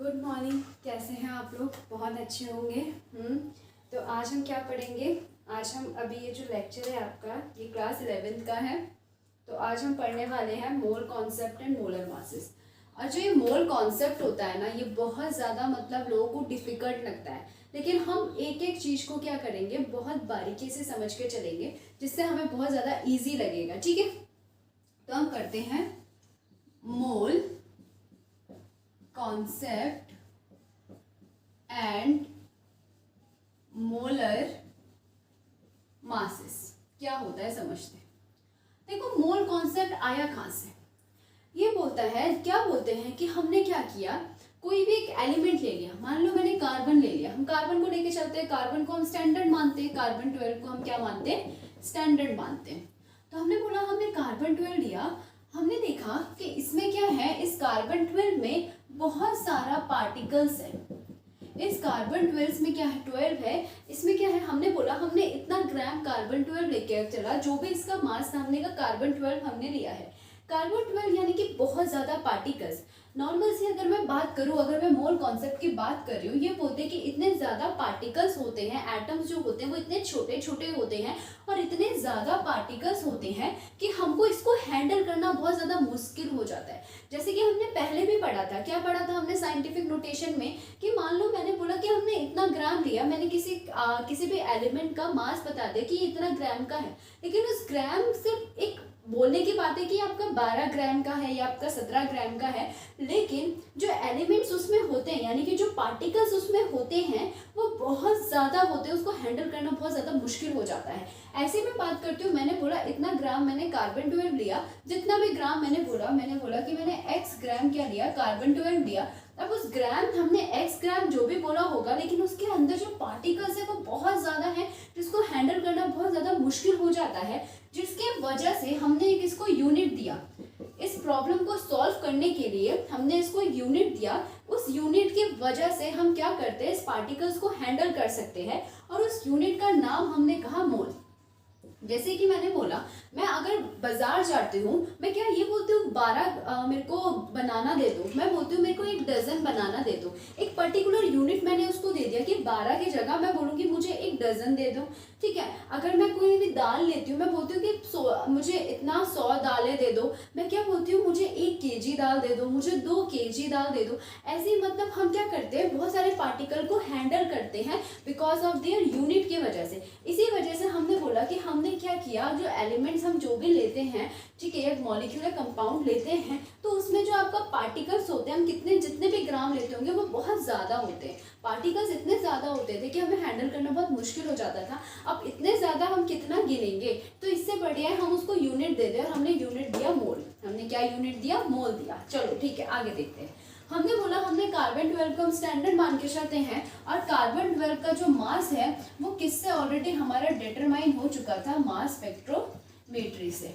Good morning. कैसे हैं आप लोग? बहुत अच्छे होंगे। तो आज हम क्या पढ़ेंगे? आज हम अभी ये जो लेक्चर है आपका, ये क्लास 11th का है। तो आज हम पढ़ने वाले हैं mole concept and molar masses. और जो ये मोल कॉन्सेप्ट होता है ना, ये बहुत ज़्यादा मतलब लोगों को डिफ़िकल्ट लगता है, लेकिन हम एक एक चीज़ को क्या करेंगे, बहुत बारीकी से समझ के चलेंगे, जिससे हमें बहुत ज़्यादा ईजी लगेगा। ठीक है, तो हम करते हैं mole concept and molar masses. क्या होता है समझते हैं। देखो, मोल कॉन्सेप्ट आया कहाँ से? ये बोलता है, क्या बोलते हैं कि हमने क्या किया, कोई भी एक एलिमेंट ले लिया। मान लो मैंने कार्बन ले लिया, हम कार्बन को लेके चलते हैं, कार्बन को हम स्टैंडर्ड मानते हैं, कार्बन 12 को हम क्या मानते हैं, स्टैंडर्ड मानते हैं। तो हमने बोला, हमने कार्बन 12 लिया, हमने देखा कि इसमें क्या है, इस कार्बन 12 में बहुत सारा पार्टिकल्स है। इस कार्बन 12 में क्या है, 12 है, इसमें क्या है, हमने बोला हमने इतना ग्राम कार्बन 12 लेके चला, जो भी इसका मास हमने का कार्बन 12 हमने लिया है। कार्बन 12 यानी कि बहुत ज़्यादा पार्टिकल्स। नॉर्मल से अगर मैं बात करूँ, अगर मैं मोल कॉन्सेप्ट की बात कर रही हूँ, ये बोलते हैं कि इतने ज़्यादा पार्टिकल्स होते हैं, एटम्स जो होते हैं वो इतने छोटे छोटे होते हैं और इतने ज़्यादा पार्टिकल्स होते हैं कि हमको इसको हैंडल करना बहुत ज़्यादा मुश्किल हो जाता है। जैसे कि हमने पहले भी पढ़ा था, क्या पढ़ा था हमने साइंटिफिक नोटेशन में, कि मान लो मैंने बोला कि हमने इतना ग्राम लिया, मैंने किसी भी एलिमेंट का मास बता दिया कि इतना ग्राम का है, लेकिन उस ग्राम सिर्फ एक बोलने की बात है कि आपका 12 ग्राम का है या आपका 17 ग्राम का है, लेकिन जो एलिमेंट्स उसमें होते हैं, यानी कि जो पार्टिकल्स उसमें होते हैं, वो बहुत ज़्यादा होते हैं, उसको हैंडल करना बहुत ज़्यादा मुश्किल हो जाता है। ऐसे में बात करती हूँ, मैंने बोला इतना ग्राम मैंने कार्बन 12 लिया, जितना भी ग्राम मैंने बोला कि मैंने x ग्राम क्या लिया, कार्बन 12 लिया। अब उस ग्राम हमने x ग्राम जो भी बोला होगा, लेकिन उसके अंदर जो पार्टिकल्स है वो बहुत ज़्यादा है, जिसको हैंडल करना बहुत ज़्यादा मुश्किल हो जाता है, जिसके वजह से हमने एक इसको यूनिट दिया। इस प्रॉब्लम को सॉल्व करने के लिए हमने इसको यूनिट दिया। उस यूनिट की वजह से हम क्या करते हैं, इस पार्टिकल्स को हैंडल कर सकते हैं, और उस यूनिट का नाम हमने कहा मोल। जैसे कि मैंने बोला, मैं अगर बाजार जाती हूँ, मैं क्या ये बोलती हूँ 12 मेरे को बनाना दे दो, मैं बोलती हूँ मेरे को 1 डजन बनाना दे दो। एक पर्टिकुलर यूनिट मैंने उसको दे दिया कि 12 की जगह मैं बोलूँगी मुझे 1 डजन दे दो। ठीक है, अगर मैं कोई भी दाल लेती हूँ, मैं बोलती हूँ कि मुझे इतना 100 दालें दे दो, मैं क्या बोलती हूँ मुझे 1 केजी दाल दे दो, मुझे 2 केजी दाल दे दो। ऐसे ही मतलब हम क्या करते हैं, बहुत सारे पार्टिकल को हैंडल करते हैं बिकॉज ऑफ देयर यूनिट की वजह से। इसी वजह से हमने बोला कि हमने क्या किया, जो एलिमेंट्स हम जो भी लेते हैं, ठीक है, एक मॉलिक्यूलर कंपाउंड लेते हैं, तो उसमें जो आपका पार्टिकल्स होते हैं, हम जितने भी ग्राम लेते होंगे वो बहुत ज़्यादा होते हैं। पार्टिकल्स इतने ज़्यादा होते थे कि हमें हैंडल करना बहुत मुश्किल हो जाता था। अब इतने ज़्यादा हम कितना गिनेंगे, तो इससे बढ़िया है हम उसको यूनिट दे दें, और हमने यूनिट दिया मोल। हमने क्या यूनिट दिया, मोल दिया। चलो ठीक है, आगे देखते हैं। हमने बोला हमने कार्बन 12 को हम स्टैंडर्ड मान के चलते हैं, और कार्बन 12 का जो मास है वो किससे ऑलरेडी हमारा डिटरमाइन हो चुका था, मास स्पेक्ट्रोमेट्री से।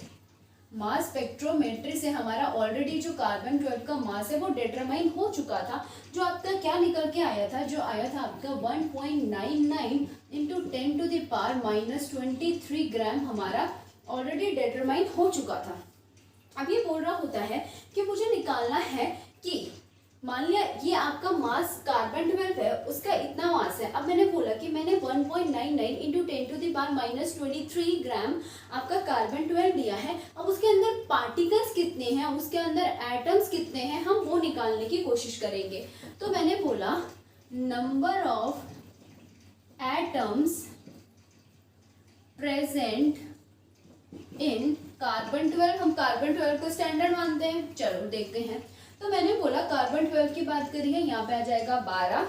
मास स्पेक्ट्रोमेट्री से हमारा ऑलरेडी जो कार्बन 12 का मास है वो डिटरमाइन हो चुका था। जो आपका क्या निकल के आया था, जो आया था आपका 1.99 इंटू 10⁻⁻23 ग्राम हमारा ऑलरेडी डिटरमाइन हो चुका था। अब ये बोल रहा होता है कि मुझे निकालना है कि मान लिया ये आपका मास कार्बन 12 है, उसका इतना मास है। अब मैंने बोला कि मैंने 1.99 इंटू 10⁻⁻23 ग्राम आपका कार्बन 12 लिया है। अब उसके अंदर पार्टिकल्स कितने हैं, उसके अंदर एटम्स कितने हैं, हम वो निकालने की कोशिश करेंगे। तो मैंने बोला number of atoms present in carbon 12, हम कार्बन 12 को स्टैंडर्ड मानते हैं। चलो देखते हैं। तो मैंने बोला कार्बन 12 की बात करी है, यहाँ पे आ जाएगा 12,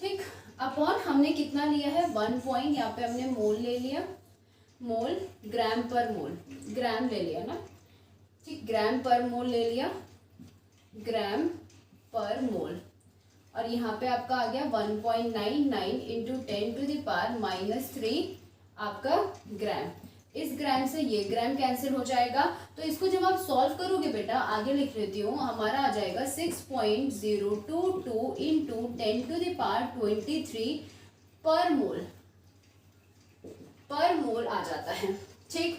ठीक, अपॉन हमने कितना लिया है 1 पॉइंट, यहाँ पे हमने मोल ले लिया, मोल ग्राम पर मोल, ग्राम ले लिया ना, ठीक, ग्राम पर मोल ले लिया, ग्राम पर मोल, और यहाँ पे आपका आ गया 1.99 इंटू 10⁻⁻³ आपका ग्राम। इस ग्राम से ये ग्राम कैंसिल हो जाएगा, तो इसको जब आप सॉल्व करोगे बेटा, आगे लिख लेती हूँ, हमारा आ जाएगा 6.022 इंटू 10⁻23 पर मोल आ जाता है। ठीक,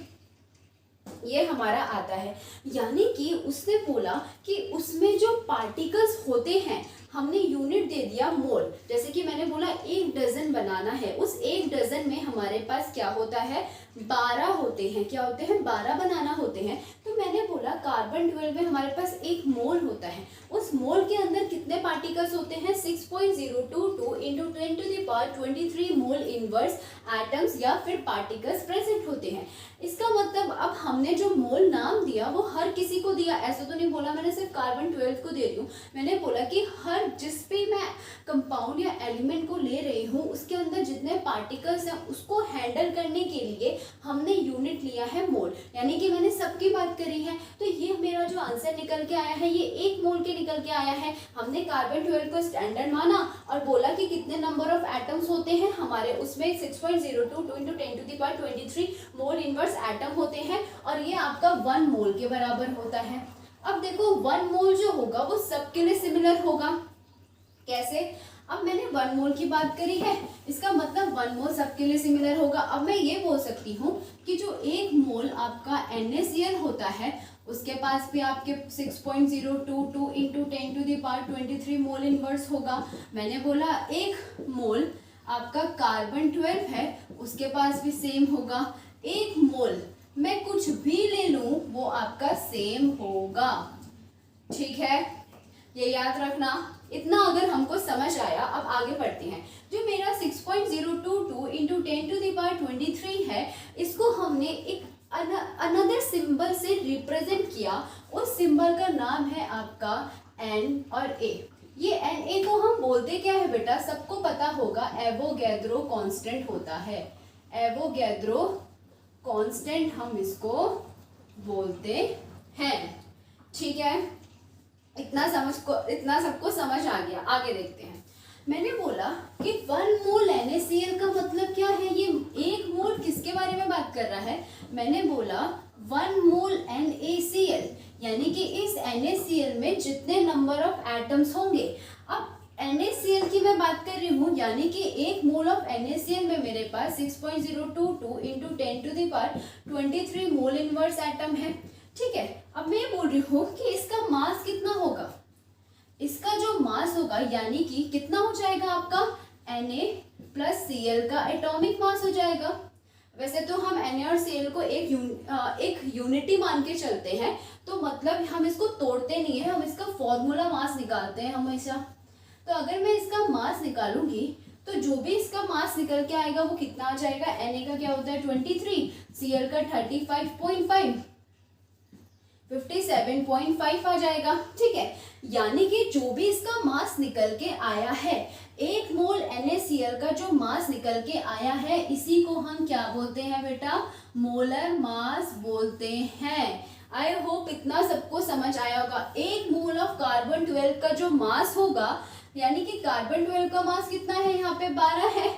ये हमारा आता है। यानी कि उसने बोला कि उसमें जो पार्टिकल्स होते हैं, हमने यूनिट दे दिया मोल। जैसे कि मैंने बोला 1 डजन बनाना है, उस 1 डजन में हमारे पास क्या होता है, 12 होते हैं। क्या होते हैं, 12 बनाना होते हैं। तो मैंने बोला कार्बन 12 में हमारे पास 1 मोल होता है, उस मोल के अंदर कितने पार्टिकल्स होते हैं, 6.022 इंटू 10⁻23 मोल इनवर्स एटम्स या फिर पार्टिकल्स प्रेजेंट होते हैं। इसका मतलब अब हमने जो मोल नाम दिया वो हर किसी को दिया, ऐसा तो नहीं बोला मैंने सिर्फ कार्बन 12 को दे रही हूँ। मैंने बोला कि हर जिस भी मैं कंपाउंड या एलिमेंट को ले रही हूँ उसके अंदर जितने पार्टिकल्स हैं उसको हैंडल करने के लिए हमने यूनिट लिया है मोल, यानी कि मैंने सबकी बात करी है। तो ये मेरा जो आंसर निकल के आया है ये 1 मोल के निकल के आया है। हमने कार्बन 12 को स्टैंडर्ड माना और बोला कि कितने नंबर ऑफ एटम्स होते हैं हमारे उसमें, 6.022 इंटू 10⁻23 मोल इनवर्स एटम होते हैं और ये आपका 1 मोल के बराबर होता है। अब देखो 1 मोल जो होगा वो सबके लिए सिमिलर होगा। कैसे, अब मैंने 1 मोल की बात करी है, इसका मतलब 1 मोल सबके लिए सिमिलर होगा। अब मैं ये बोल सकती हूँ कि जो 1 मोल आपका NaCl होता है उसके पास भी आपके 6.022 इंटू 10⁻23 मोल इनवर्स होगा। मैंने बोला 1 मोल आपका कार्बन 12 है उसके पास भी सेम होगा। 1 मोल मैं कुछ भी ले लूं वो आपका सेम होगा, ठीक है, ये याद रखना। इतना अगर हमको समझ आया, अब आगे बढ़ते हैं। जो मेरा 6.022 इंटू 10⁻23 है इसको हमने एक अनदर सिंबल से रिप्रेजेंट किया, उस सिंबल का नाम है आपका N और A। ये Na को हम बोलते क्या है बेटा, सबको पता होगा, एवोगैद्रो कांस्टेंट होता है। एवोगैद्रो कांस्टेंट हम इसको बोलते हैं, ठीक है। इतना सबको समझ आ गया। आगे देखते हैं। मैंने बोला कि 1 मोल NaCl का मतलब क्या है, ये 1 मोल किसके बारे में बात कर रहा है। मैंने बोला 1 मोल NaCl, यानी कि इस NaCl में जितने नंबर ऑफ एटम्स होंगे। अब NaCl की मैं बात कर रही हूँ, यानी कि 1 मोल ऑफ NaCl में मेरे पास 6.022 इंटू 10⁻23 मोल इनवर्स एटम है, ठीक है। अब मैं बोल रही हूँ कि इसका मास कितना होगा, इसका जो मास होगा यानी कि कितना हो जाएगा आपका Na प्लस Cl का एटॉमिक मास हो जाएगा। वैसे तो हम Na और Cl को एक यूनिटी मान के चलते हैं, तो मतलब हम इसको तोड़ते नहीं है, हम इसका फॉर्मूला मास निकालते हैं हमेशा। तो अगर मैं इसका मास निकालूंगी तो जो भी इसका मास निकल के आएगा वो कितना आ जाएगा, Na का क्या होता है 23, Cl का 35.5, 57.5 आ जाएगा, ठीक है। यानी कि जो भी इसका मास निकल के आया है, 1 मोल NaCl का जो मास निकल के आया है इसी को हम क्या बोलते हैं बेटा, मोलर मास बोलते हैं। आई होप इतना सबको समझ आया होगा। 1 मोल ऑफ कार्बन 12 का जो मास होगा, यानी कि कार्बन 12 का मास कितना है, यहाँ पे 12 है,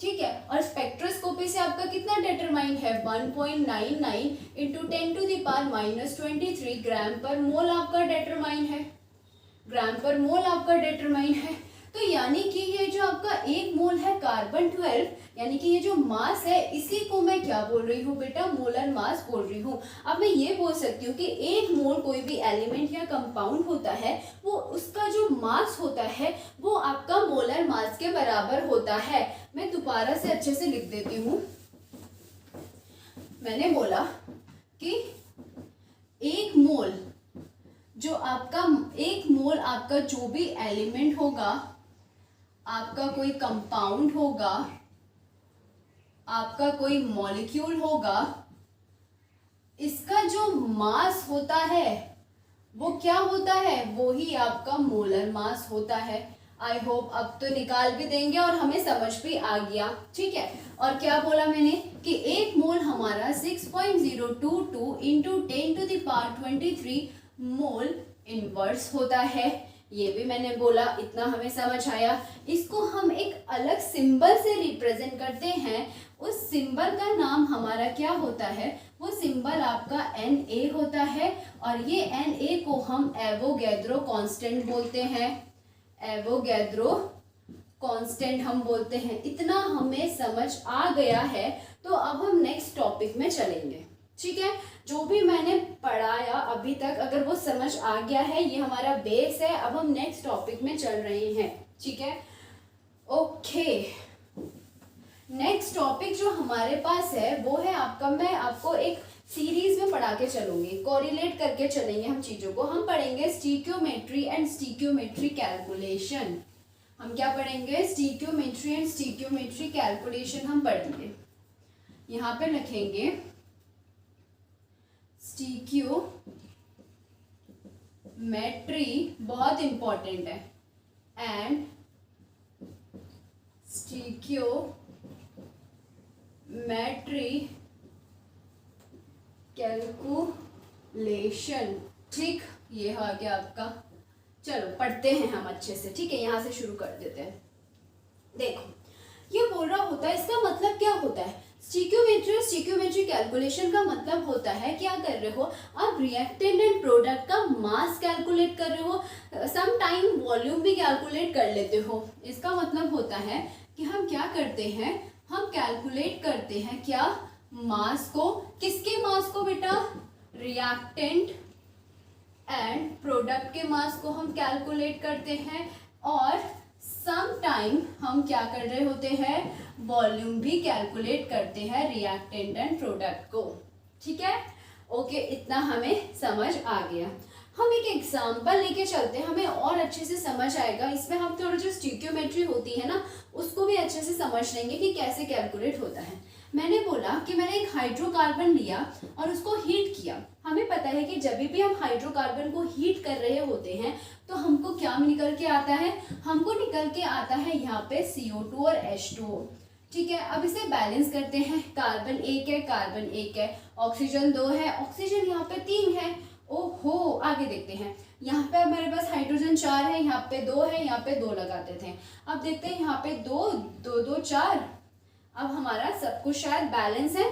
ठीक है। और स्पेक्ट्रोस्कोपी से आपका कितना डिटरमाइन है, 1.99 इंटू 10⁻⁻23 ग्राम पर मोल आपका डिटरमाइन है, ग्राम पर मोल आपका डिटरमाइन है। तो यानी कि ये जो आपका 1 मोल है कार्बन 12, यानी कि ये जो मास है इसी को मैं क्या बोल रही हूँ बेटा, मोलर मास बोल रही हूँ। अब मैं ये बोल सकती हूँ कि 1 मोल कोई भी एलिमेंट या कंपाउंड होता है वो उसका जो मास होता है वो आपका मोलर मास के बराबर होता है। मैं दोबारा से अच्छे से लिख देती हूँ। मैंने बोला कि 1 मोल जो आपका 1 मोल आपका जो भी एलिमेंट होगा, आपका कोई कंपाउंड होगा, आपका कोई मॉलिक्यूल होगा, इसका जो मास होता है वो क्या होता है, वो ही आपका मोलर मास होता है। आई होप अब तो निकाल भी देंगे और हमें समझ भी आ गया, ठीक है। और क्या बोला मैंने कि 1 मोल हमारा 6.022 इंटू 10⁻23 मोल इनवर्स होता है। ये भी मैंने बोला, इतना हमें समझ आया। इसको हम एक अलग सिंबल से रिप्रेजेंट करते हैं, उस सिंबल का नाम हमारा क्या होता है, वो सिंबल आपका Na होता है। और ये Na को हम एवोगैद्रो कांस्टेंट बोलते हैं, एवोगैद्रो कांस्टेंट हम बोलते हैं। इतना हमें समझ आ गया है, तो अब हम नेक्स्ट टॉपिक में चलेंगे, ठीक है। जो भी मैंने पढ़ाया अभी तक अगर वो समझ आ गया है, ये हमारा बेस है। अब हम नेक्स्ट टॉपिक में चल रहे हैं, ठीक है। ओके, नेक्स्ट टॉपिक जो हमारे पास है वो है आपका, मैं आपको एक सीरीज में पढ़ा के चलूंगी, कोरिलेट करके चलेंगे हम चीजों को। हम पढ़ेंगे स्टीक्योमेट्री एंड स्टीक्योमेट्री कैलकुलेशन। हम क्या पढ़ेंगे? स्टीक्योमेट्री एंड स्टीक्योमेट्री कैलकुलेशन हम पढ़ेंगे। यहाँ पे लिखेंगे स्टीक्योमेट्री, बहुत इंपॉर्टेंट है, एंड स्टीक्योमेट्री कैलकुलेशन। ठीक, ये हो गया आपका। चलो पढ़ते हैं हम अच्छे से, ठीक है। यहाँ से शुरू कर देते हैं। देखो, ये बोल रहा होता है, इसका मतलब क्या होता है? स्टीक्योमेट्री और स्टीक्योमेट्री कैलकुलेशन का मतलब होता है, क्या कर रहे हो आप? रिएक्टेंट एंड प्रोडक्ट का मास कैलकुलेट कर रहे हो, सम टाइम वॉल्यूम भी कैलकुलेट कर लेते हो। इसका मतलब होता है कि हम क्या करते हैं, हम कैलकुलेट करते हैं क्या? मास को। किसके मास को बेटा? रिएक्टेंट एंड प्रोडक्ट के मास को हम कैलकुलेट करते हैं, और सम टाइम हम क्या कर रहे होते हैं? वॉल्यूम भी कैलकुलेट करते हैं रिएक्टेंट एंड प्रोडक्ट को, ठीक है। ओके, इतना हमें समझ आ गया। हम एक एग्जांपल लेके चलते हैं, हमें और अच्छे से समझ आएगा। इसमें हम थोड़ा जो स्टीक्योमेट्री होती है ना, उसको भी अच्छे से समझ लेंगे कि कैसे कैलकुलेट होता है। मैंने बोला कि मैंने एक हाइड्रोकार्बन लिया और उसको हीट किया। हमें पता है कि जब भी हम हाइड्रोकार्बन को हीट कर रहे होते हैं तो हमको क्या निकल के आता है? हमको निकल के आता है यहाँ पे CO2 और H2O, ठीक है। अब इसे बैलेंस करते हैं। कार्बन 1 है, कार्बन 1 है, ऑक्सीजन 2 है, ऑक्सीजन यहाँ पे 3 है। ओहो, आगे देखते हैं। यहाँ पे हमारे पास हाइड्रोजन 4 है, यहाँ पे 2 है, यहाँ पे 2 लगाते थे। अब देखते हैं यहाँ पे 2 2 2 4। अब हमारा सब कुछ शायद बैलेंस है।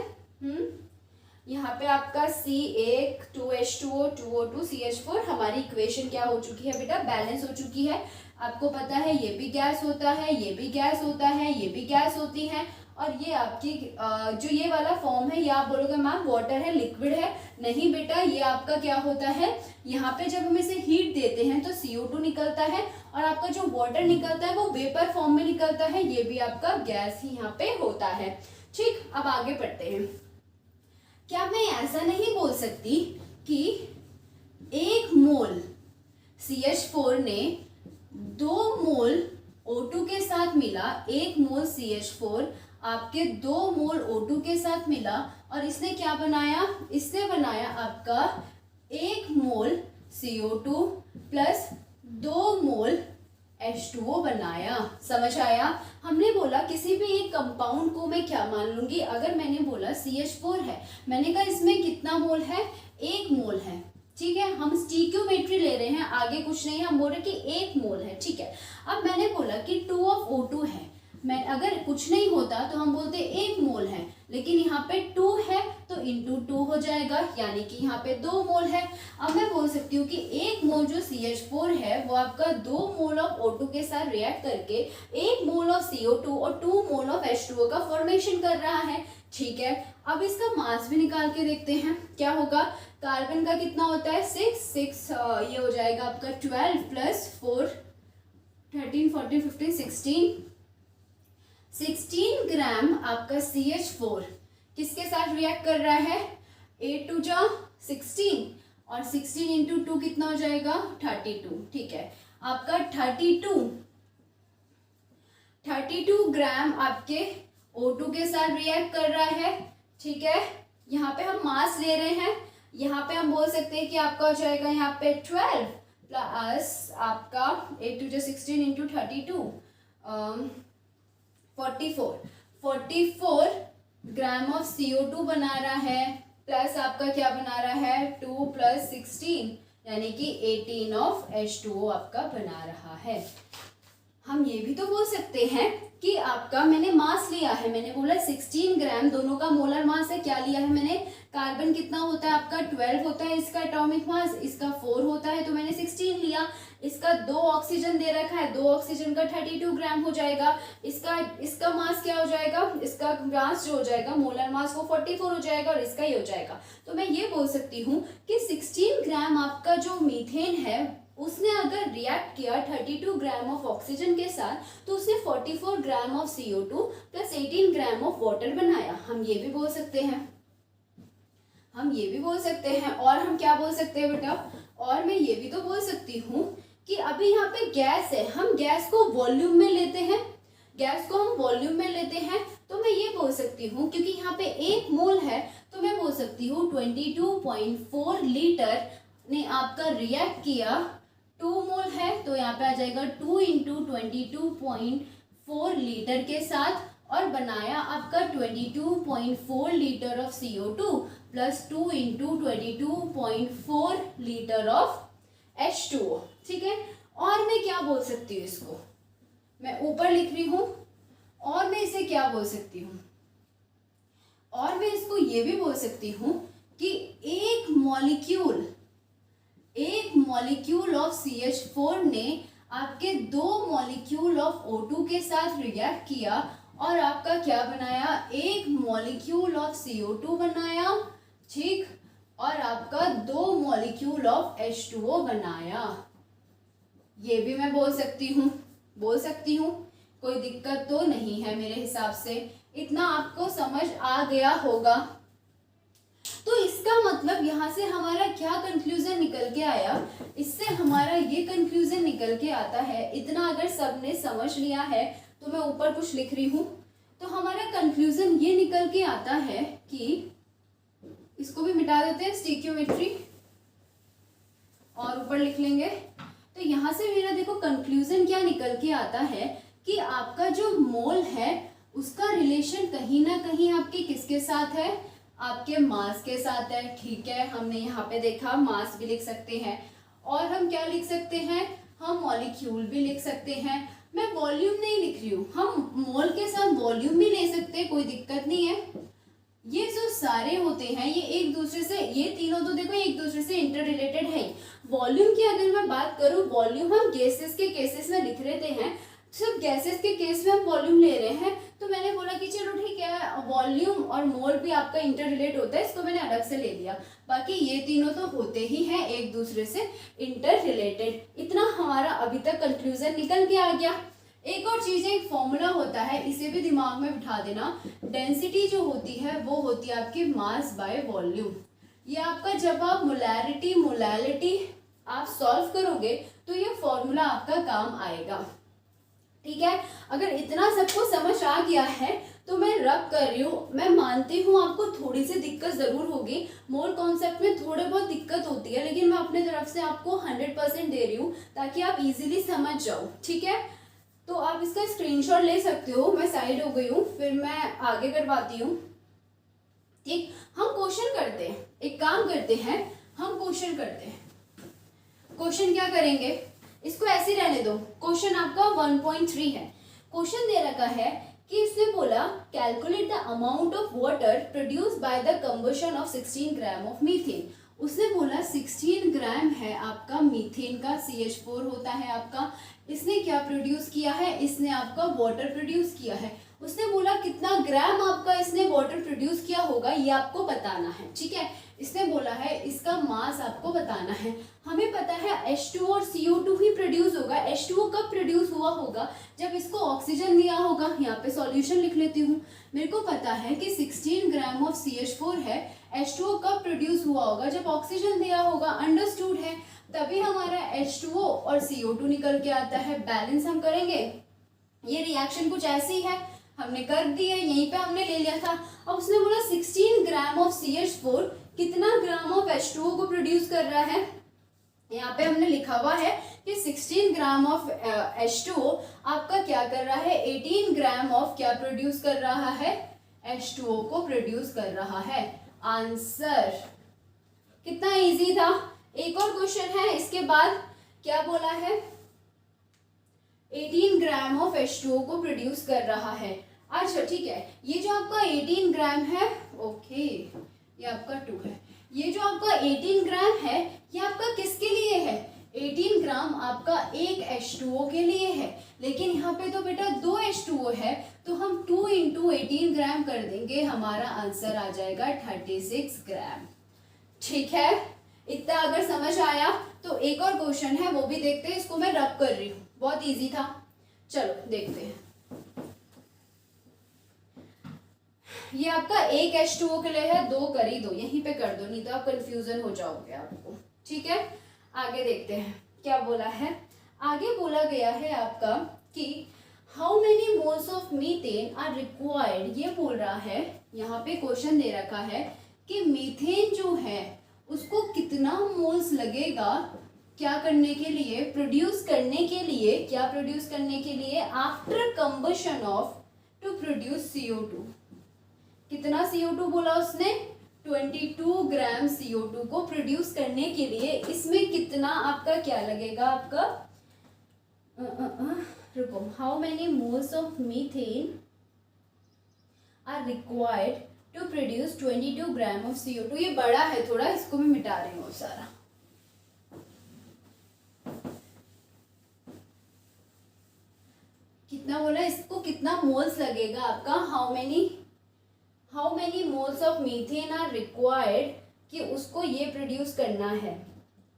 यहाँ पे आपका C1 2H2O 2O2 CH4, हमारी इक्वेशन क्या हो चुकी है बेटा? बैलेंस हो चुकी है। आपको पता है ये भी गैस होता है, ये भी गैस होता है, ये भी गैस होती है, और ये आपकी जो ये वाला फॉर्म है, ये आप बोलोगे मैम वाटर है, लिक्विड है। नहीं बेटा, ये आपका क्या होता है? यहाँ पे जब हम इसे हीट देते हैं तो CO2 निकलता है, और आपका जो वाटर निकलता है वो वेपर फॉर्म में निकलता है। ये भी आपका गैस ही यहाँ पे होता है, ठीक। अब आगे बढ़ते हैं। क्या मैं ऐसा नहीं बोल सकती कि 1 मोल CH4 ने 2 मोल O2 के साथ मिला, 1 मोल CH4 आपके 2 मोल O2 के साथ मिला, और इसने क्या बनाया? इसने बनाया आपका 1 मोल CO2 प्लस 2 मोल H2O बनाया। समझ आया? हमने बोला किसी भी एक कंपाउंड को मैं क्या मान लूंगी? अगर मैंने बोला CH4 है, मैंने कहा इसमें कितना मोल है? 1 मोल है, ठीक है। हम स्टीक्योमेट्री ले रहे हैं, आगे कुछ नहीं है, हम बोल रहे कि 1 मोल है, ठीक है। अब मैंने बोला कि 2 ऑफ O2 है, मैं अगर कुछ नहीं होता तो हम बोलते 1 मोल है, लेकिन यहाँ पे 2 है तो इंटू 2 हो जाएगा, यानी कि यहाँ पे 2 मोल है। अब मैं बोल सकती हूँ कि 1 मोल जो CH4 है वो आपका 2 मोल ऑफ O2 के साथ रिएक्ट करके 1 मोल ऑफ CO2 और 2 मोल ऑफ H2O का फॉर्मेशन कर रहा है, ठीक है। अब इसका मास भी निकाल के देखते हैं क्या होगा। कार्बन का कितना होता है? 6 ये हो जाएगा आपका 12 प्लस 4 13 14 15 16 ग्राम आपका CH4 किसके साथ रिएक्ट कर रहा है? 8 2 जा 16, और 16 इंटू 2 कितना हो जाएगा? 32, ठीक है। आपका 32 ग्राम आपके O2 के साथ रिएक्ट कर रहा है, ठीक है। यहाँ पे हम मास ले रहे हैं, यहाँ पे हम बोल सकते हैं कि आपका हो जाएगा यहाँ पे 12 प्लस आपका 8 2 जा 16 इंटू 32 44 ग्राम ऑफ CO2 बना रहा है, प्लस आपका क्या बना रहा है? 2 प्लस 16 यानी कि 18 ऑफ H2O आपका बना रहा है। हम ये भी तो बोल सकते हैं कि आपका मैंने मास लिया है, मैंने बोला 16 ग्राम, दोनों का मोलर मास है। क्या लिया है मैंने? कार्बन कितना होता है आपका? 12 होता है इसका एटॉमिक मास, इसका 4 होता है, तो मैंने 16 लिया। इसका दो ऑक्सीजन दे रखा है, 2 ऑक्सीजन का 32 ग्राम हो जाएगा। इसका मास क्या हो जाएगा, इसका मास जो हो जाएगा मोलर मास वो 44 हो जाएगा और इसका ही हो जाएगा। तो मैं ये बोल सकती हूँ कि 16 ग्राम आपका जो मीथेन है उसने अगर रिएक्ट किया 32 ग्राम ऑफ ऑक्सीजन के साथ तो उसने 44 ग्राम of CO2 plus 18 gram of water बनाया। हम ये भी बोल सकते हैं, और हम क्या बोल सकते हैं बेटा, और मैं ये भी तो बोल सकती हूँ कि अभी यहाँ पे गैस है, हम गैस को वॉल्यूम में लेते हैं, तो मैं ये बोल सकती हूँ क्योंकि यहाँ पे 1 मोल है तो मैं बोल सकती हूँ 22.4 लीटर ने आपका रिएक्ट किया, 2 मोल है तो यहाँ पे आ जाएगा 2 इंटू 22.4 लीटर के साथ और बनाया आपका 22.4 litre of CO2 plus 2 into 22.4 litre of H2O। ठीक है, और मैं क्या बोल सकती हूँ, इसको मैं ऊपर लिख रही हूँ, और मैं इसे क्या बोल सकती हूँ, और मैं इसको ये भी बोल सकती हूँ कि एक मॉलिक्यूल ऑफ CH4 ने आपके 2 मॉलिक्यूल ऑफ O2 के साथ रिएक्ट किया और आपका क्या बनाया, 1 मॉलिक्यूल ऑफ CO2 बनाया, ठीक, और आपका 2 मॉलिक्यूल ऑफ H2O बनाया। ये भी मैं बोल सकती हूँ, कोई दिक्कत तो नहीं है मेरे हिसाब से, इतना आपको समझ आ गया होगा। तो इसका मतलब यहाँ से हमारा क्या कंक्लूजन निकल के आया, इससे हमारा ये कंक्लूजन निकल के आता है, इतना अगर सबने समझ लिया है तो मैं ऊपर कुछ लिख रही हूँ, तो हमारा कंक्लूजन ये निकल के आता है कि इसको भी मिटा देते हैं स्टिकियोमेट्री और ऊपर लिख लेंगे। तो यहाँ से मेरा देखो कंक्लूजन क्या निकल के आता है कि आपका जो मोल है उसका रिलेशन कहीं ना कहीं आपके किसके साथ है, आपके मास के साथ है। ठीक है, हमने यहाँ पे देखा मास भी लिख सकते हैं, और हम क्या लिख सकते हैं, हम मॉलिक्यूल भी लिख सकते हैं। मैं वॉल्यूम नहीं लिख रही हूँ, हम मोल के साथ वॉल्यूम भी ले सकते हैं, कोई दिक्कत नहीं है। ये जो सारे होते हैं ये एक दूसरे से, ये तीनों तो देखो एक दूसरे से इंटर रिलेटेड है। वॉल्यूम की अगर मैं बात करूँ, वॉल्यूम हम गैसेस के केसेस में लिख रहे हैं, सिर्फ गैसेस के केस में हम वॉल्यूम ले रहे हैं, तो मैंने बोला कि चलो ठीक है, वॉल्यूम और मोल भी आपका इंटर रिलेट होता है, इसको मैंने अलग से ले लिया। बाकी ये तीनों तो होते ही हैं एक दूसरे से इंटर रिलेटेड। इतना हमारा अभी तक कंक्लूजन निकल के आ गया। एक और चीज है, एक फॉर्मूला होता है, इसे भी दिमाग में बिठा देना। डेंसिटी जो होती है वो होती है आपकी मास बाय वॉल्यूम। ये आपका जब आप मोलैलिटी आप सॉल्व करोगे तो ये फॉर्मूला आपका काम आएगा। ठीक है, अगर इतना सबको समझ आ गया है तो मैं रब कर रही हूँ। मैं मानती हूँ आपको थोड़ी सी दिक्कत जरूर होगी, मोल कॉन्सेप्ट में थोड़े बहुत दिक्कत होती है, लेकिन मैं अपने तरफ से आपको 100% दे रही हूँ ताकि आप इजीली समझ जाओ। ठीक है, तो आप इसका स्क्रीनशॉट ले सकते हो। मैं साइड हो गई हूँ, फिर मैं आगे करवाती हूँ। ठीक, हम क्वेश्चन करते हैं, एक काम करते हैं, हम क्वेश्चन करते हैं। क्वेश्चन क्या करेंगे, इसको ऐसे ही रहने दो। क्वेश्चन आपका 1.3 है। क्वेश्चन दे रखा है कि इसने बोला calculate the amount of water produce by the combustion of 16 gram of methane. उसने बोला 16 ग्राम है आपका मीथेन का, CH4 होता है आपका। इसने क्या प्रोड्यूस किया है, इसने आपका वाटर प्रोड्यूस किया है। उसने बोला कितना ग्राम आपका इसने वाटर प्रोड्यूस किया होगा ये आपको बताना है। ठीक है, इसने बोला है इसका मास आपको बताना है। हमें पता है H2O और CO2 ही प्रोड्यूस होगा। H2O कब प्रोड्यूस हुआ होगा, जब इसको ऑक्सीजन दिया होगा। यहाँ पे सॉल्यूशन लिख लेती हूँ। मेरे को पता है कि 16 ग्राम ऑफ CH4 है। H2O कब प्रोड्यूस हुआ होगा, जब ऑक्सीजन दिया होगा। अंडरस्टूड है, तभी हमारा H2O और CO2 निकल के आता है। बैलेंस हम करेंगे। ये रिएक्शन कुछ ऐसी है, हमने कर दी है, यहीं पे हमने ले लिया था। अब उसने बोला 16 ग्राम ऑफ CH4 कितना ग्राम ऑफ H2O को प्रोड्यूस कर रहा है। यहाँ पे हमने लिखा हुआ है कि 16 ग्राम ऑफ H2O आपका क्या कर रहा है, 18 ग्राम ऑफ क्या प्रोड्यूस कर रहा है, H2O को प्रोड्यूस कर रहा है। आंसर कितना इजी था। एक और क्वेश्चन है, इसके बाद क्या बोला है, 18 ग्राम ऑफ H2O को प्रोड्यूस कर रहा है। अच्छा ठीक है, ये जो आपका 18 ग्राम है, ओके ये आपका 2 है। ये जो आपका 18 ग्राम है ये आपका किसके लिए है, 18 ग्राम आपका एक H2O के लिए है, लेकिन यहाँ पे तो बेटा 2 H2O है, तो हम 2 इंटू 18 ग्राम कर देंगे, हमारा आंसर आ जाएगा 36 ग्राम। ठीक है, इतना अगर समझ आया तो एक और क्वेश्चन है वो भी देखते हैं, इसको मैं रब कर रही हूँ, बहुत इजी था, चलो देखते हैं। ये आपका एक H2O के लिए है, 2 कर ही दो, यहीं पे कर दो, नहीं तो आप कंफ्यूजन हो जाओगे आपको। ठीक है, आगे देखते हैं क्या बोला है। आगे बोला गया है आपका कि how many moles of methane are required, ये बोल रहा है, यहाँ पे क्वेश्चन दे रखा है कि मीथेन जो है उसको कितना मोल्स लगेगा क्या करने के लिए, प्रोड्यूस करने के लिए, क्या प्रोड्यूस करने के लिए, after combustion of to produce CO2। कितना CO2 बोला उसने, 22 ग्राम CO2 को प्रोड्यूस करने के लिए इसमें कितना आपका क्या लगेगा, आपका रुको, how many moles of methane are required to produce 22 gram of CO2। ये बड़ा है थोड़ा, इसको मैं मिटा रही हूँ सारा। कितना बोला, इसको कितना मोल्स लगेगा आपका, how many moles of methane are required, कि उसको ये प्रोड्यूस करना है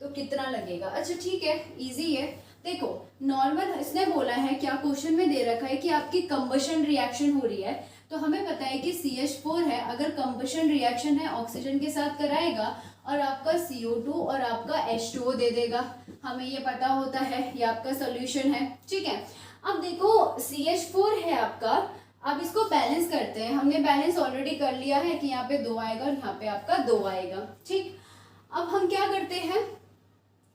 तो कितना लगेगा। अच्छा ठीक है, इजी है। देखो नॉर्मल इसने बोला है, क्या क्वेश्चन में दे रखा है कि आपकी कंबशन रिएक्शन हो रही है, तो हमें पता है कि CH4 है, अगर कंबशन रिएक्शन है ऑक्सीजन के साथ कराएगा और आपका CO2 और आपका H2O दे देगा, हमें ये पता होता है, ये आपका सोल्यूशन है। ठीक है, अब देखो CH4 है आपका, अब इसको बैलेंस करते हैं, हमने बैलेंस ऑलरेडी कर लिया है कि यहाँ पे 2 आएगा और यहाँ पे आपका 2 आएगा। ठीक, अब हम क्या करते हैं,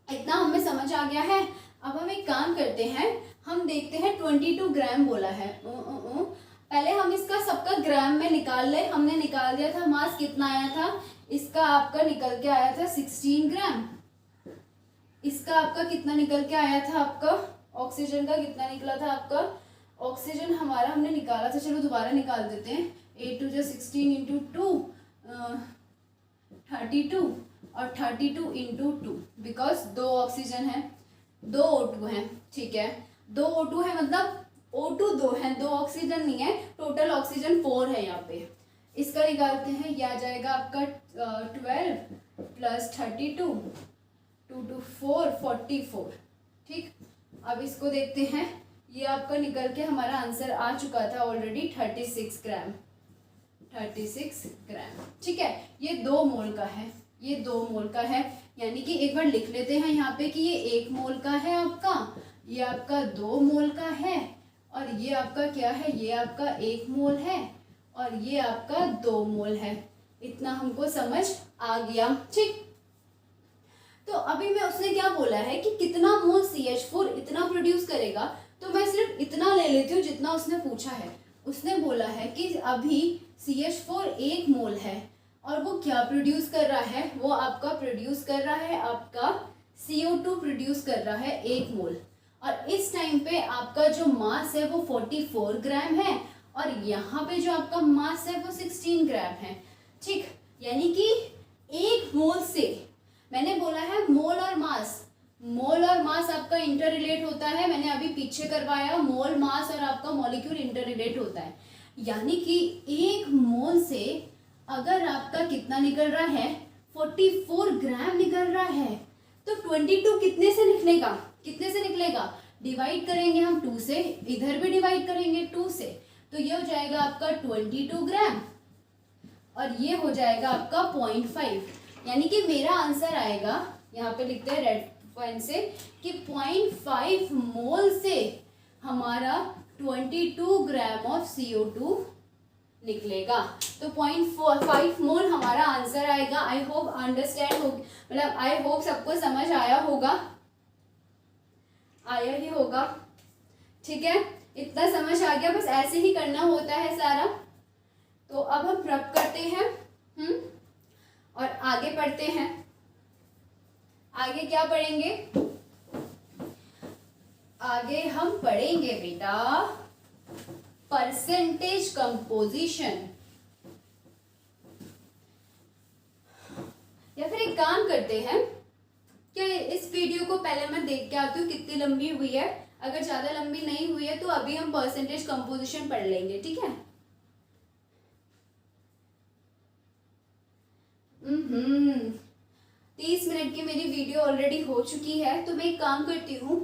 इतना हमें समझ आ गया है, अब हम एक काम करते हैं, हम देखते हैं 22 ग्राम बोला है, पहले हम इसका सबका ग्राम में निकाल ले, हमने निकाल दिया था, मास कितना आया था, इसका आपका निकल के आया था 16 ग्राम, इसका आपका कितना निकल के आया था, आपका ऑक्सीजन का कितना निकला था, आपका ऑक्सीजन हमारा हमने निकाला था, चलो दोबारा निकाल देते हैं, 8 2 16 इंटू 2 32 और 32 इंटू 2, बिकॉज 2 ऑक्सीजन है, 2 O2 है। ठीक है, 2 O2 है, मतलब O2 2 है, 2 ऑक्सीजन नहीं है, टोटल ऑक्सीजन 4 है यहाँ पे। इसका निकालते हैं, ये आ जाएगा आपका 12 प्लस 32 2 2 4 44। ठीक, अब इसको देखते हैं, ये आपका निकल के हमारा आंसर आ चुका था ऑलरेडी 36 ग्राम, 36 ग्राम। ठीक है, ये 2 मोल का है, ये 2 मोल का है, यानी कि एक बार लिख लेते हैं यहाँ पे कि ये 1 मोल का है आपका, ये आपका 2 मोल का है, और ये आपका क्या है, ये आपका 1 मोल है, और ये आपका 2 मोल है। इतना हमको समझ आ गया। ठीक, तो अभी मैं उसने क्या बोला है कि कितना मोल CH4 इतना प्रोड्यूस करेगा, तो मैं सिर्फ इतना ले लेती हूँ जितना उसने पूछा है। उसने बोला है कि अभी CH4 1 मोल है और वो क्या प्रोड्यूस कर रहा है, वो आपका प्रोड्यूस कर रहा है, आपका CO2 प्रोड्यूस कर रहा है 1 मोल, और इस टाइम पे आपका जो मास है वो 44 ग्राम है, और यहाँ पे जो आपका मास है वो 16 ग्राम है। ठीक, यानी कि 1 मोल से, मैंने बोला है मोल और मास आपका इंटर रिलेट होता है, मैंने अभी पीछे करवाया, मोल मास और आपका मॉलिक्यूल इंटर रिलेट होता है, यानी कि 1 मोल से अगर आपका कितना निकल रहा है, 44 ग्राम निकल रहा है, तो 22 कितने से निकलेगा, डिवाइड करेंगे हम 2 से, इधर भी डिवाइड करेंगे 2 से, तो ये हो जाएगा आपका 22 ग्राम, और ये हो जाएगा आपका 0.5, यानी कि मेरा आंसर आएगा, यहाँ पे लिखते हैं रेड पॉइंट से, कि 0.5 मोल से हमारा 22 ग्राम ऑफ CO2 निकलेगा, तो 0.5 मोल हमारा आंसर आएगा। आई होप अंडरस्टैंड हो, मतलब आई होप सबको समझ आया ही होगा। ठीक है, इतना समझ आ गया, बस ऐसे ही करना होता है सारा। तो अब हम रब करते हैं और आगे पढ़ते हैं। आगे क्या पढ़ेंगे, आगे हम पढ़ेंगे बेटा परसेंटेज कंपोजिशन, या फिर एक काम करते हैं, क्या इस वीडियो को पहले मैं देख के आती हूँ कितनी लंबी हुई है, अगर ज़्यादा लंबी नहीं हुई है तो अभी हम परसेंटेज कंपोजिशन पढ़ लेंगे, ठीक है। 30 मिनट की मेरी वीडियो ऑलरेडी हो चुकी है, तो मैं एक काम करती हूँ,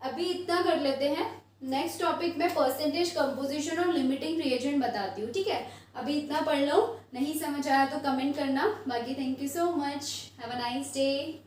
अभी इतना कर लेते हैं। नेक्स्ट टॉपिक में परसेंटेज कंपोजिशन और लिमिटिंग रिएजेंट बताती हूँ, ठीक है। अभी इतना पढ़ लो, नहीं समझ आया तो कमेंट करना। बाकी thank you so much, have a nice day.